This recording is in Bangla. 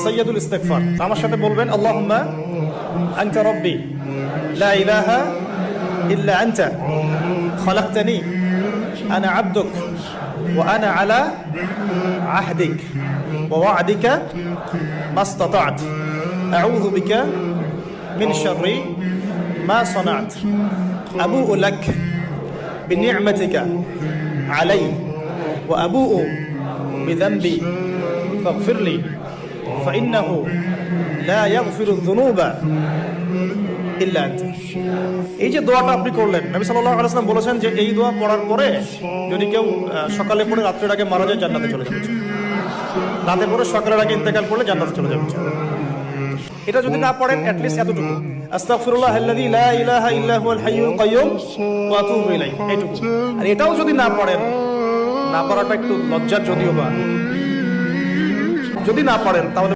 সাইয়্যিদুল ইস্তিগফার। আমার সাথে বলবেন আল্লাহুম্মা আনতা রাব্বি লা ইলাহা ইল্লা আনতা খালাকতানি আনা আবদুক ওয়া আনা আলা আহদিক ওয়া ওয়া'দিকা মাসতাতা'ত আউযু বিকা মিন শাররি মা সানা'ত আবুউ লাক বিনি'মাতিকা আলাইয়া ওয়া আবুউ বিযানবি ফাগফিরলি ফাইন্নাহু লা ইয়াগফিরুয যুনুবা ইল্লা আনতা। এই যে দোয়াটা আপনি করলেন, নবী সাল্লাল্লাহু আলাইহি ওয়াসাল্লাম বলেছেন যে এই দোয়া পড়ার পরে যদি কেউ সকালে পড়ে রাত্রের আগে মারা যায় জান্নাতে চলে যাবে, রাতে পড়ে সকালের আগে ইন্তেকাল করলে জান্নাতে চলে যাবে। এটা যদি না পড়েন অ্যাটলিস্ট এতটুকু আস্তাগফিরুল্লাহাল্লাযী লা ইলাহা ইল্লা হুয়াল হাইয়ুল কাইয়্যুম ওয়া আতুবু ইলাইহি, এইটুকু। আর এটাও যদি না পড়েন, না পড়াটা একটু লজ্জার যদিও বা, যদি না পড়েন তাহলে